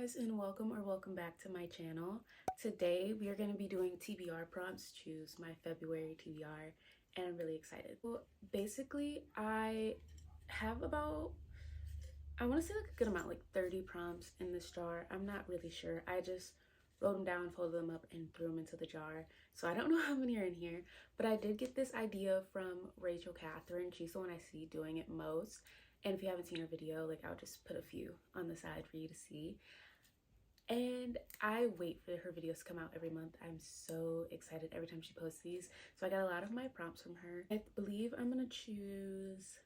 guys, and welcome back to my channel. Today we are going to be doing TBR prompts, choose my February TBR, and I'm really excited. Well, basically I have about, I want to say like a good amount, like 30 prompts in this jar. I'm not really sure. I just wrote them down, folded them up, and threw them into the jar. So I don't know how many are in here, but I did get this idea from Rachel Catherine. She's the one I see doing it most. And if you haven't seen her video, like I'll just put a few on the side for you to see. And I wait for her videos to come out every month. I'm so excited every time she posts these. So I got a lot of my prompts from her. I believe I'm gonna choose,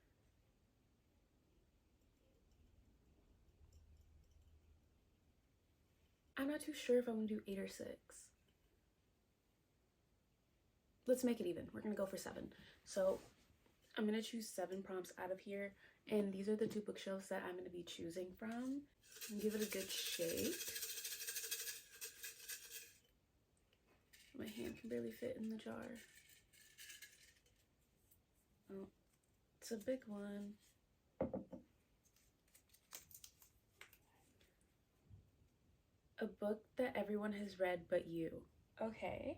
I'm not too sure if I'm gonna do 8 or 6. Let's make it even. We're gonna go for 7. So I'm gonna choose 7 prompts out of here. And these are the 2 bookshelves that I'm gonna be choosing from. And give it a good shake. My hand can barely fit in the jar. Oh, it's a big one. A book that everyone has read but you. Okay.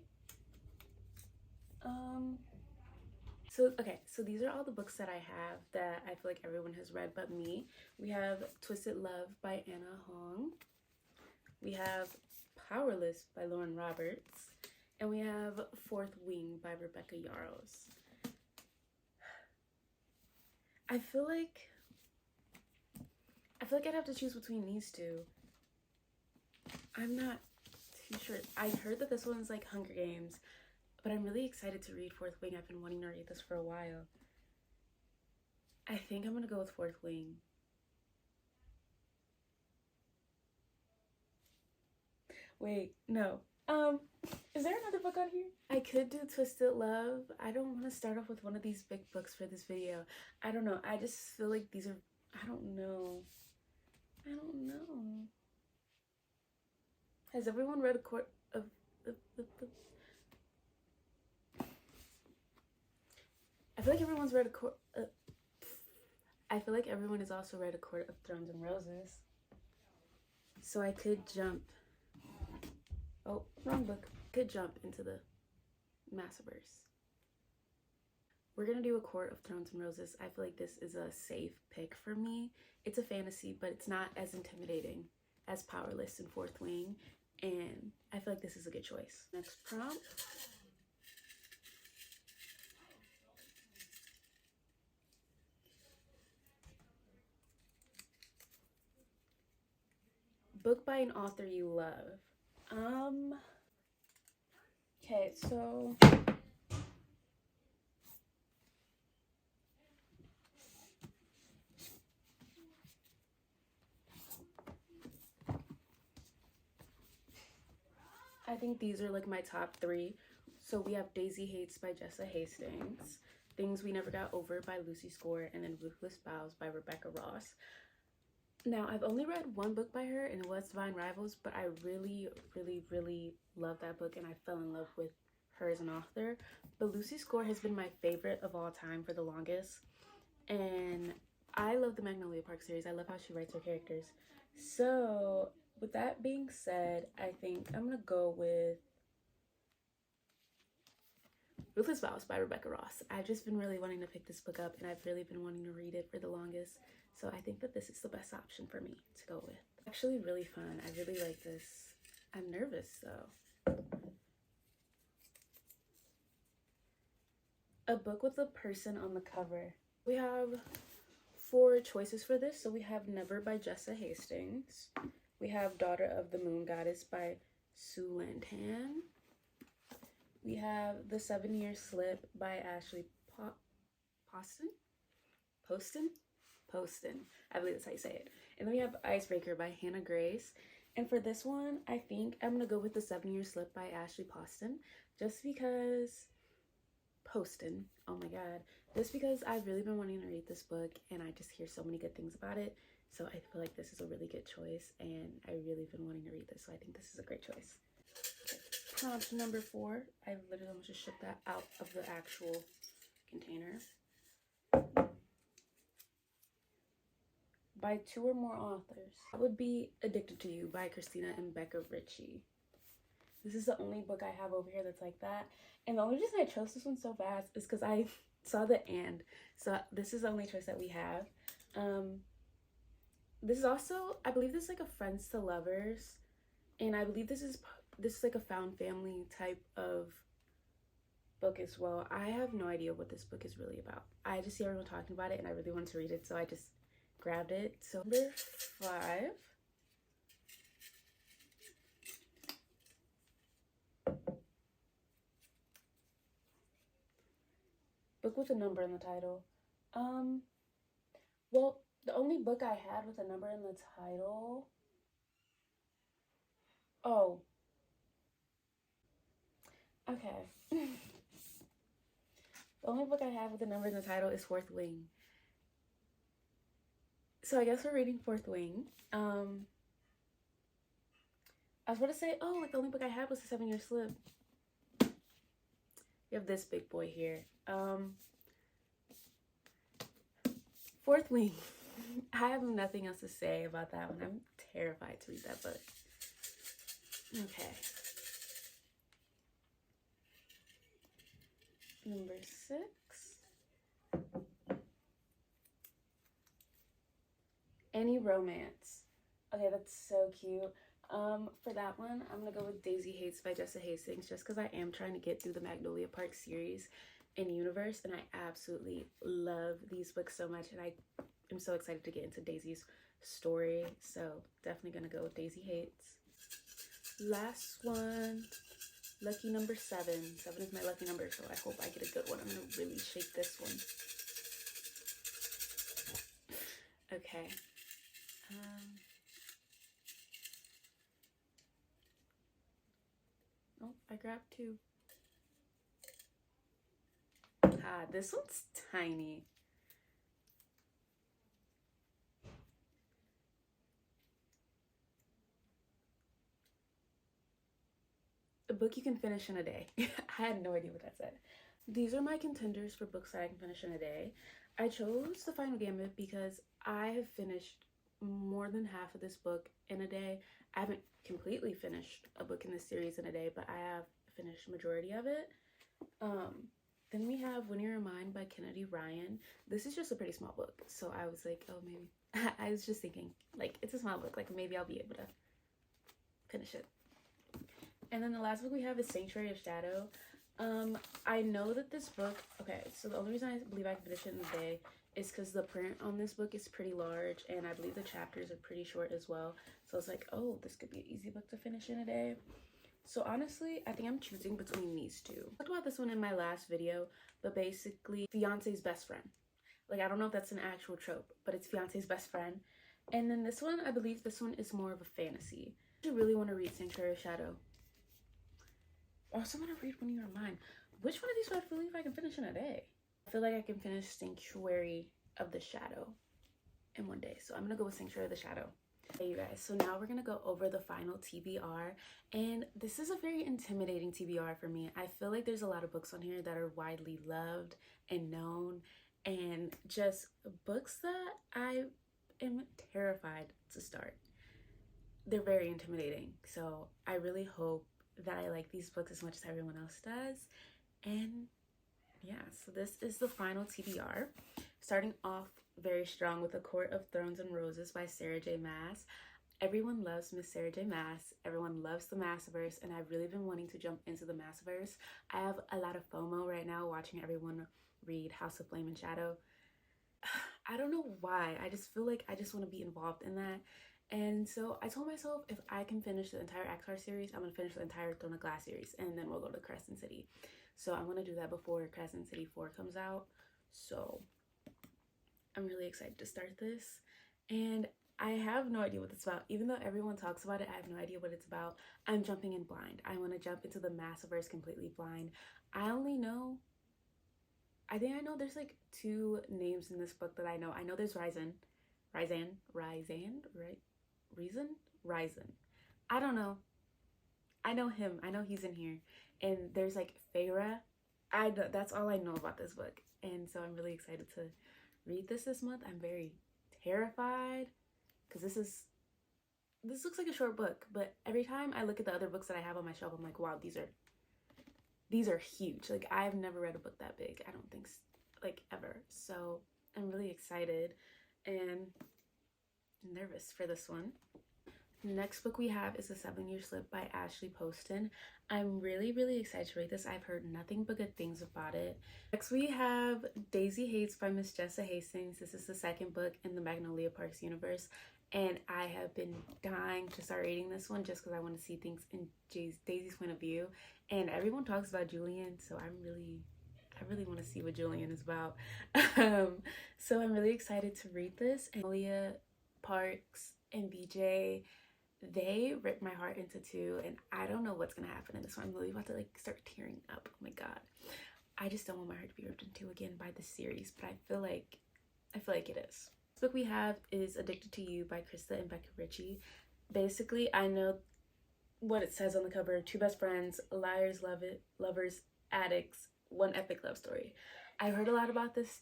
So these are all the books that I have that I feel like everyone has read but me. We have Twisted Love by Anna Hong. We have Powerless by Lauren Roberts. And we have Fourth Wing by Rebecca Yarros. I feel like I'd have to choose between these 2. I'm not too sure. I heard that this one's like Hunger Games, but I'm really excited to read Fourth Wing. I've been wanting to read this for a while. I think I'm gonna go with Fourth Wing. Wait, no. Is there another book on here? I could do Twisted Love. I don't want to start off with one of these big books for this video. I don't know. I just feel like these are, I don't know. Has everyone read a court of I feel like everyone's read a court I feel like everyone has also read A Court of Thorns and Roses. So I could jump, oh, wrong book, could jump into the Massiverse. We're gonna do A Court of Thorns and Roses. I feel like this is a safe pick for me. It's a fantasy, but it's not as intimidating as Powerless and Fourth Wing, and I feel like this is a good choice. Next prompt. Book by an author you love. Okay, so I think these are like my top 3. So we have Daisy Hates by Jessa Hastings, Things We Never Got Over by Lucy Score, and then Ruthless Vows by Rebecca Ross. Now, I've only read one book by her, and it was Divine Rivals, but I really love that book, and I fell in love with her as an author. But Lucy Score has been my favorite of all time for the longest, and I love the Magnolia Park series. I love how she writes her characters. So, with that being said, I think I'm gonna go with Ruthless Vows by Rebecca Ross. I've just been really wanting to pick this book up, and I've really been wanting to read it for the longest. So I think that this is the best option for me to go with. Actually really fun. I really like this. I'm nervous though. A book with a person on the cover. We have 4 choices for this. So we have Never by Jessa Hastings. We have Daughter of the Moon Goddess by Sue Lantan. We have The 7-Year Slip by Ashley Poston. I believe that's how you say it. And then we have Icebreaker by Hannah Grace. And for this one, I think I'm gonna go with The 7-Year Slip by Ashley Poston, just because oh my god, just because I've really been wanting to read this book and I just hear so many good things about it. So I feel like this is a really good choice, and I really been wanting to read this, so I think this is a great choice. Okay. Prompt number 4. I literally almost just shipped that out of the actual container. by 2 or more authors. That would be Addicted to You by Christina and Becca Ritchie. This is the only book I have over here that's like that. And the only reason I chose this one so fast is because I saw the and. So this is the only choice that we have. This is also, I believe this is like a friends to lovers. And I believe this is like a found family type of book as well. I have no idea what this book is really about. I just see everyone talking about it and I really wanted to read it, so I just grabbed it. So number 5. Book with a number in the title. Well, the only book I had with a number in the title. Oh. Okay. The only book I have with a number in the title is Fourth Wing. So I guess we're reading Fourth Wing. I was about to say, oh, like the only book I had was The 7 Year Slip. You have this big boy here. Fourth Wing. I have nothing else to say about that one. I'm terrified to read that book. Okay. Number 6. Any Romance. Okay, that's so cute. For that one, I'm gonna go with Daisy Hates by Jessa Hastings, just because I am trying to get through the Magnolia Park series in Universe, and I absolutely love these books so much, and I am so excited to get into Daisy's story. So definitely gonna go with Daisy Hates. Last one, lucky number 7. 7 is my lucky number, so I hope I get a good one. I'm gonna really shake this one. Okay. Oh, I grabbed 2. Ah, this one's tiny. A book you can finish in a day. I had no idea what that said. These are my contenders for books that I can finish in a day. I chose The Final Gambit because I have finished more than half of this book in a day. I haven't completely finished a book in this series in a day, but I have finished majority of it. Then we have When You're Mine by Kennedy Ryan. This is just a pretty small book, so I was like, oh, maybe. I was just thinking, like, it's a small book, like maybe I'll be able to finish it. And then the last book we have is Sanctuary of Shadow. I know that this book, okay, so the only reason I believe I can finish it in a day is because the print on this book is pretty large, and I believe the chapters are pretty short as well. So it's like, oh, this could be an easy book to finish in a day. So honestly, I think I'm choosing between these 2. I talked about this one in my last video, but basically, fiance's best friend. Like, I don't know if that's an actual trope, but it's fiance's best friend. And then this one, I believe this one is more of a fantasy. I really want to read Sanctuary of Shadow. I also want to read When You Are Mine. Which one of these do I believe I can finish in a day? I feel like I can finish Sanctuary of the Shadow in one day. So I'm going to go with Sanctuary of the Shadow. Hey, you guys. So now we're going to go over the final TBR. And this is a very intimidating TBR for me. I feel like there's a lot of books on here that are widely loved and known. And just books that I am terrified to start. They're very intimidating. So I really hope that I like these books as much as everyone else does. And yeah, so this is the final TBR. Starting off very strong with A Court of Thorns and Roses by Sarah J. Maas. Everyone loves Miss Sarah J. Maas. Everyone loves the Massiverse, and I've really been wanting to jump into the Massiverse. I have a lot of FOMO right now watching everyone read House of Flame and Shadow. I don't know why. I just feel like I just want to be involved in that. And so I told myself if I can finish the entire Axar series, I'm going to finish the entire Throne of Glass series, and then we'll go to Crescent City. So I'm going to do that before Crescent City 4 comes out. So I'm really excited to start this. And I have no idea what it's about. Even though everyone talks about it, I have no idea what it's about. I'm jumping in blind. I want to jump into the Massiverse completely blind. I think I know there's like 2 names in this book that I know. I know there's Ryzen. I don't know. I know him. I know he's in here. And there's like Feyre. That's all I know about this book. And so I'm really excited to read this month. I'm very terrified because this looks like a short book, but every time I look at the other books that I have on my shelf, I'm like, wow, these are huge. Like, I've never read a book that big, I don't think, like, ever. So I'm really excited and nervous for this one. Next book we have is The 7-Year Slip by Ashley Poston. I'm really excited to read this. I've heard nothing but good things about it. Next we have Daisy Hates by Miss Jessa Hastings. This is the second book in the Magnolia Parks universe, and I have been dying to start reading this one just because I want to see things in Daisy's point of view. And everyone talks about Julian, so I really want to see what Julian is about. So I'm really excited to read this. And Magnolia Parks and BJ, they ripped my heart into two, and I don't know what's gonna happen in this one. I'm really about to like start tearing up. Oh my god, I just don't want my heart to be ripped in two again by this series, but I feel like it is. This book we have is Addicted to You by Krista and Becca Ritchie. Basically, I know what it says on the cover: two best friends, liars, lovers, addicts, one epic love story. I heard a lot about this,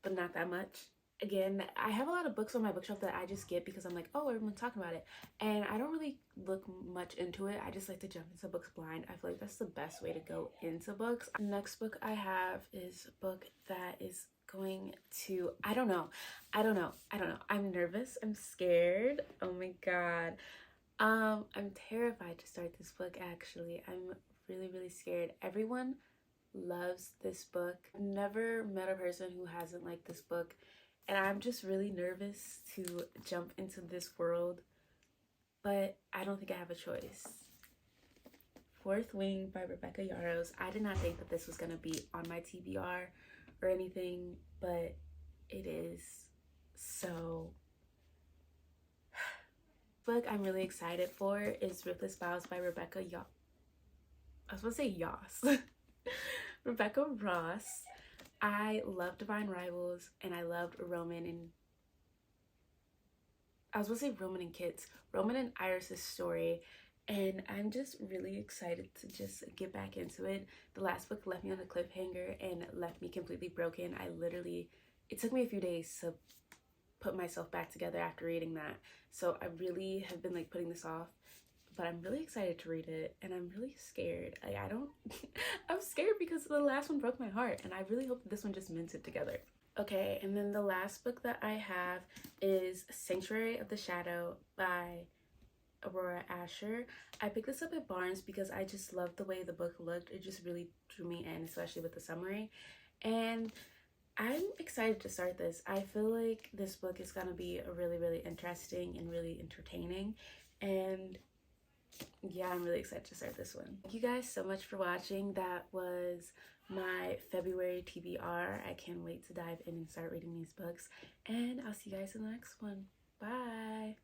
but not that much. Again, I have a lot of books on my bookshelf that I just get because I'm like, oh, everyone's talking about it, and I don't really look much into it. I just like to jump into books blind. I feel like that's the best way to go into books. Next book I have is a book that is going to, I don't know. I'm nervous, I'm scared. Oh my god. I'm terrified to start this book. Actually, I'm really scared. Everyone loves this book. I've never met a person who hasn't liked this book, and I'm just really nervous to jump into this world, but I don't think I have a choice. Fourth Wing by Rebecca Yarros. I did not think that this was going to be on my TBR or anything, but it is. So, book I'm really excited for is Ruthless Vows by Rebecca Rebecca Ross. I love Divine Rivals, and I loved Roman and Kids. Roman and Iris's story, and I'm just really excited to just get back into it. The last book left me on a cliffhanger and left me completely broken. It took me a few days to put myself back together after reading that. So I really have been like putting this off, but I'm really excited to read it, and I'm really scared. I'm scared because the last one broke my heart, and I really hope that this one just mends it together. Okay, and then the last book that I have is Sanctuary of the Shadow by Aurora Asher. I picked this up at Barnes because I just loved the way the book looked. It just really drew me in, especially with the summary, and I'm excited to start this. I feel like this book is gonna be a really interesting and really entertaining, and yeah, I'm really excited to start this one. Thank you guys so much for watching. That was my February TBR. I can't wait to dive in and start reading these books, and I'll see you guys in the next one. Bye.